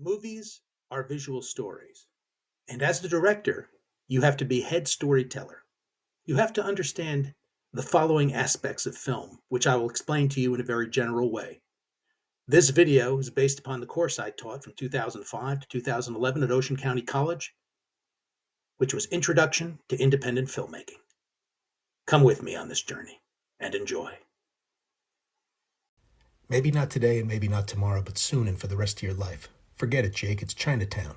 Movies are visual stories. And as the director, you have to be head storyteller. You have to understand the following aspects of film, which I will explain to you in a very general way. This video is based upon the course I taught from 2005 to 2011 at Ocean County College, which was Introduction to Independent Filmmaking. Come with me on this journey and enjoy. Maybe not today and maybe not tomorrow, but soon and for the rest of your life. Forget it, Jake, it's Chinatown.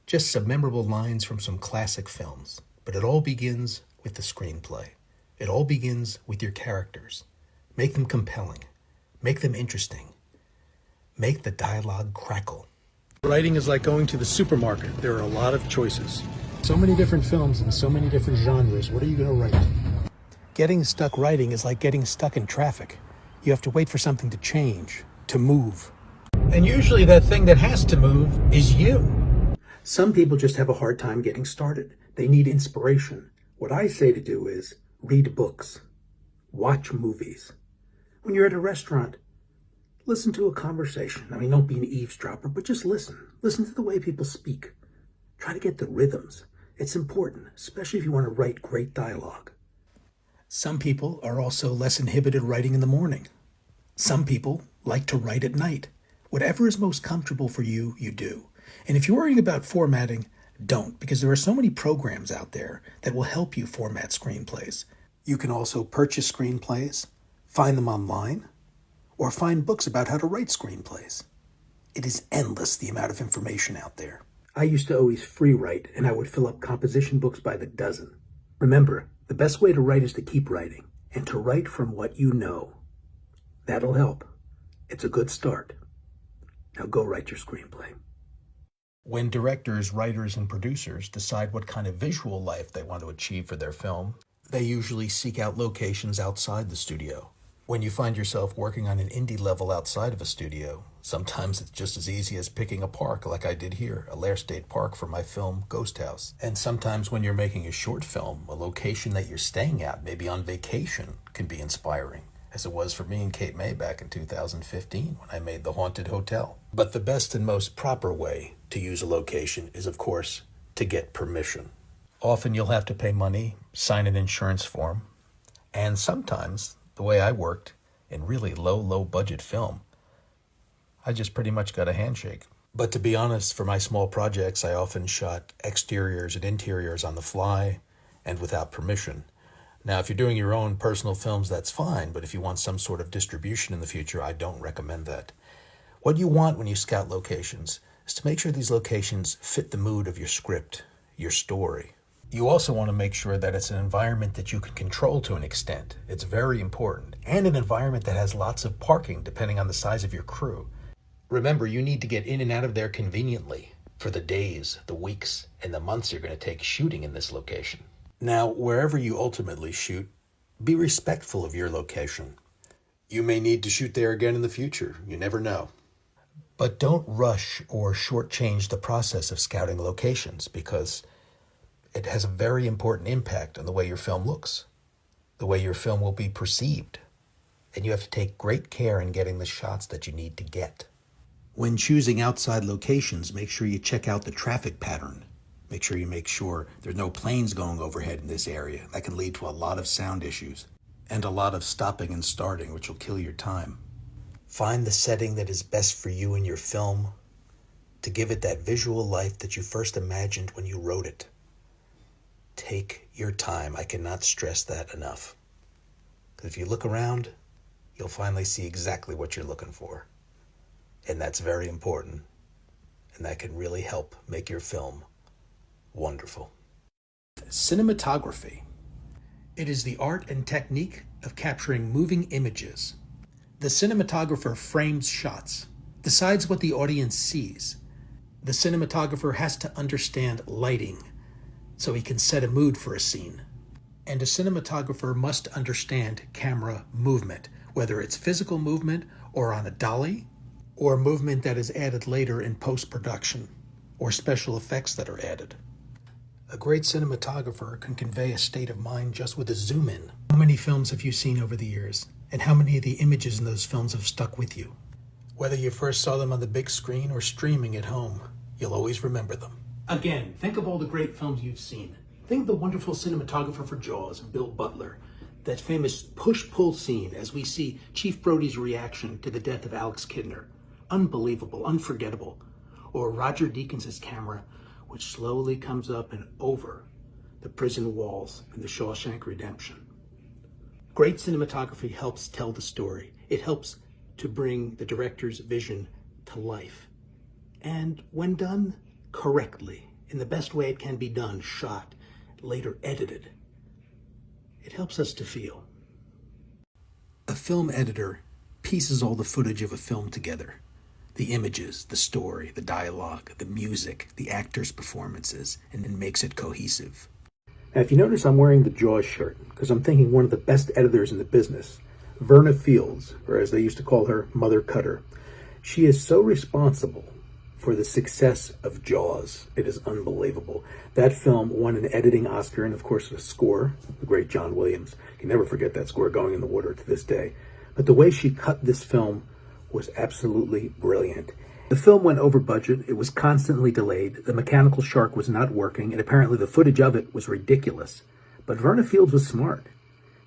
Just some memorable lines from some classic films. But it all begins with the screenplay. It all begins with your characters. Make them compelling. Make them interesting. Make the dialogue crackle. Writing is like going to the supermarket. There are a lot of choices. So many different films and so many different genres. What are you going to write? Getting stuck writing is like getting stuck in traffic. You have to wait for something to change, to move. And usually that thing that has to move is you. Some people just have a hard time getting started. They need inspiration. What I say to do is read books, watch movies. When you're at a restaurant, listen to a conversation. I mean, don't be an eavesdropper, but just listen. Listen to the way people speak. Try to get the rhythms. It's important, especially if you want to write great dialogue. Some people are also less inhibited writing in the morning. Some people like to write at night. Whatever is most comfortable for you, you do. And if you're worrying about formatting, don't, because there are so many programs out there that will help you format screenplays. You can also purchase screenplays, find them online, or find books about how to write screenplays. It is endless, the amount of information out there. I used to always free write, and I would fill up composition books by the dozen. Remember, the best way to write is to keep writing, and to write from what you know. That'll help. It's a good start. Now go write your screenplay. When directors, writers, and producers decide what kind of visual life they want to achieve for their film, they usually seek out locations outside the studio. When you find yourself working on an indie level outside of a studio, sometimes it's just as easy as picking a park like I did here, Alair State Park, for my film Ghost House. And sometimes when you're making a short film, a location that you're staying at, maybe on vacation, can be inspiring, as it was for me and Kate May back in 2015 when I made The Haunted Hotel. But the best and most proper way to use a location is, of course, to get permission. Often you'll have to pay money, sign an insurance form, and sometimes, the way I worked in really low budget film, I just pretty much got a handshake. But to be honest, for my small projects, I often shot exteriors and interiors on the fly and without permission. Now, if you're doing your own personal films, that's fine, but if you want some sort of distribution in the future, I don't recommend that. What you want when you scout locations is to make sure these locations fit the mood of your script, your story. You also want to make sure that it's an environment that you can control to an extent. It's very important. And an environment that has lots of parking, depending on the size of your crew. Remember, you need to get in and out of there conveniently for the days, the weeks, and the months you're going to take shooting in this location. Now, wherever you ultimately shoot, be respectful of your location. You may need to shoot there again in the future. You never know. But don't rush or shortchange the process of scouting locations, because it has a very important impact on the way your film looks, the way your film will be perceived. And you have to take great care in getting the shots that you need to get. When choosing outside locations, make sure you check out the traffic pattern. Make sure there's no planes going overhead in this area. That can lead to a lot of sound issues and a lot of stopping and starting, which will kill your time. Find the setting that is best for you in your film to give it that visual life that you first imagined when you wrote it. Take your time. I cannot stress that enough. Because if you look around, you'll finally see exactly what you're looking for. And that's very important. And that can really help make your film wonderful. Cinematography. It is the art and technique of capturing moving images. The cinematographer frames shots, decides what the audience sees. The cinematographer has to understand lighting, so he can set a mood for a scene. And a cinematographer must understand camera movement, whether it's physical movement or on a dolly, or movement that is added later in post-production, or special effects that are added. A great cinematographer can convey a state of mind just with a zoom in. How many films have you seen over the years? And how many of the images in those films have stuck with you? Whether you first saw them on the big screen or streaming at home, you'll always remember them. Again, think of all the great films you've seen. Think of the wonderful cinematographer for Jaws, Bill Butler. That famous push-pull scene as we see Chief Brody's reaction to the death of Alex Kidner. Unbelievable, unforgettable. Or Roger Deakins' camera, which slowly comes up and over the prison walls in The Shawshank Redemption. Great cinematography helps tell the story. It helps to bring the director's vision to life. And when done correctly, in the best way it can be done, shot, later edited, it helps us to feel. A film editor pieces all the footage of a film together. The images, the story, the dialogue, the music, the actors' performances, and then makes it cohesive. Now, if you notice, I'm wearing the Jaws shirt because I'm thinking one of the best editors in the business, Verna Fields, or as they used to call her, Mother Cutter. She is so responsible for the success of Jaws. It is unbelievable. That film won an editing Oscar and, of course, a score. The great John Williams. You can never forget that score going in the water to this day. But the way she cut this film was absolutely brilliant. The film went over budget. It was constantly delayed. The mechanical shark was not working, and apparently the footage of it was ridiculous. But Verna Fields was smart.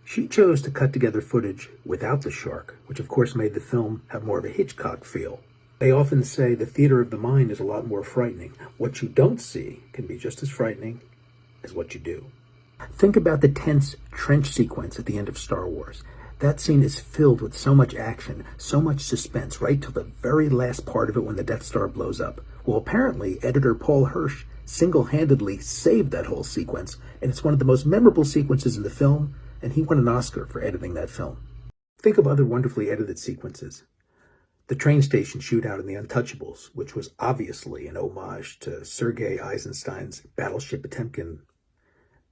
She chose to cut together footage without the shark, which of course made the film have more of a Hitchcock feel. They often say the theater of the mind is a lot more frightening. What you don't see can be just as frightening as what you do. Think about the tense trench sequence at the end of Star Wars. That scene is filled with so much action, so much suspense, right till the very last part of it when the Death Star blows up. Well, apparently, editor Paul Hirsch single-handedly saved that whole sequence, and it's one of the most memorable sequences in the film, and he won an Oscar for editing that film. Think of other wonderfully edited sequences. The train station shootout in The Untouchables, which was obviously an homage to Sergei Eisenstein's Battleship Potemkin,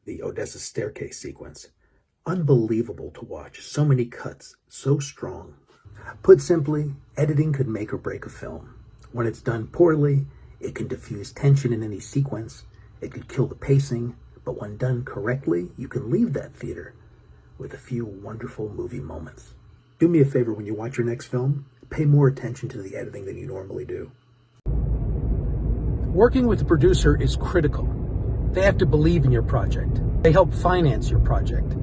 the Odessa staircase sequence. Unbelievable to watch. So many cuts, so strong. Put simply, editing could make or break a film. When it's done poorly, it can diffuse tension in any sequence. It could kill the pacing. But when done correctly, you can leave that theater with a few wonderful movie moments. Do me a favor when you watch your next film. Pay more attention to the editing than you normally do. Working with a producer is critical. They have to believe in your project. They help finance your project.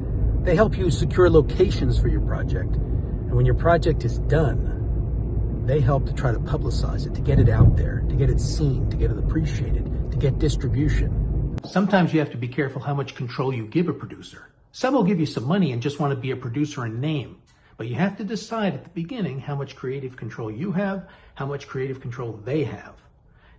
They help you secure locations for your project. And when your project is done, they help to try to publicize it, to get it out there, to get it seen, to get it appreciated, to get distribution. Sometimes you have to be careful how much control you give a producer. Some will give you some money and just want to be a producer in name. But you have to decide at the beginning how much creative control you have, how much creative control they have.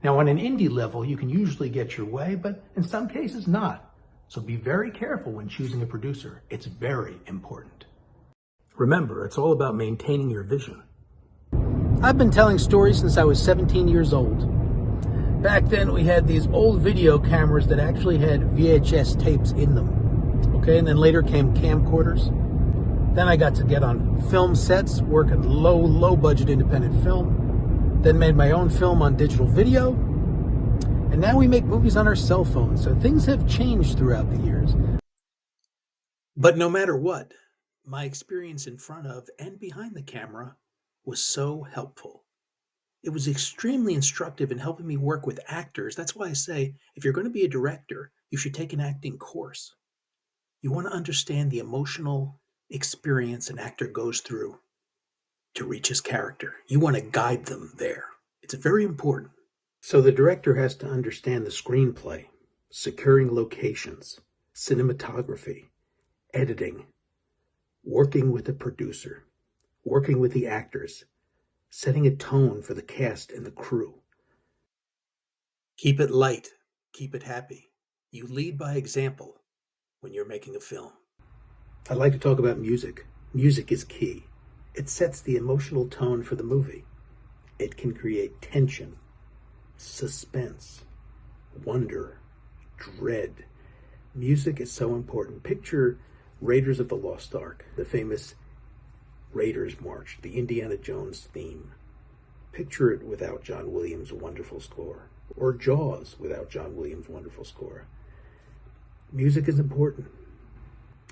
Now, on an indie level, you can usually get your way, but in some cases not. So be very careful when choosing a producer. It's very important. Remember, it's all about maintaining your vision. I've been telling stories since I was 17 years old. Back then, we had these old video cameras that actually had VHS tapes in them. Okay, and then later came camcorders. Then I got to get on film sets, work at low budget independent film, then made my own film on digital video, and now we make movies on our cell phones, so things have changed throughout the years. But no matter what, my experience in front of and behind the camera was so helpful. It was extremely instructive in helping me work with actors. That's why I say, if you're going to be a director, you should take an acting course. You want to understand the emotional experience an actor goes through to reach his character. You want to guide them there. It's very important. So the director has to understand the screenplay, securing locations, cinematography, editing, working with the producer, working with the actors, setting a tone for the cast and the crew. Keep it light. Keep it happy. You lead by example when you're making a film. I'd like to talk about music. Music is key. It sets the emotional tone for the movie. It can create tension, suspense, wonder, dread. Music is so important. Picture Raiders of the Lost Ark, the famous Raiders March, the Indiana Jones theme. Picture it without John Williams' wonderful score, or Jaws without John Williams' wonderful score. Music is important.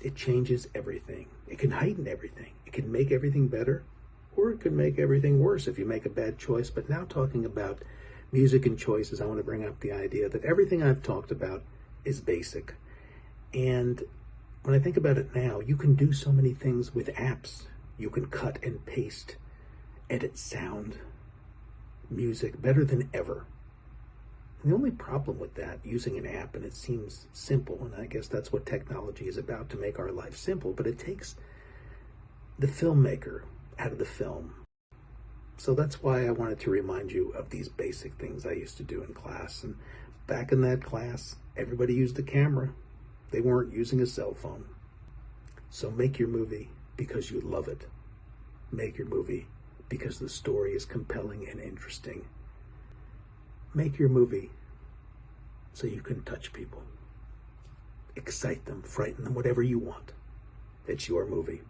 It changes everything. It can heighten everything. It can make everything better, or it can make everything worse if you make a bad choice. But now, talking about music and choices, I want to bring up the idea that everything I've talked about is basic. And when I think about it now, you can do so many things with apps. You can cut and paste, edit sound, music better than ever. And the only problem with that, using an app, and it seems simple, and I guess that's what technology is about, to make our life simple, but it takes the filmmaker out of the film. So that's why I wanted to remind you of these basic things I used to do in class. And back in that class, everybody used a camera. They weren't using a cell phone. So make your movie because you love it. Make your movie because the story is compelling and interesting. Make your movie so you can touch people. Excite them, frighten them, whatever you want. It's your movie.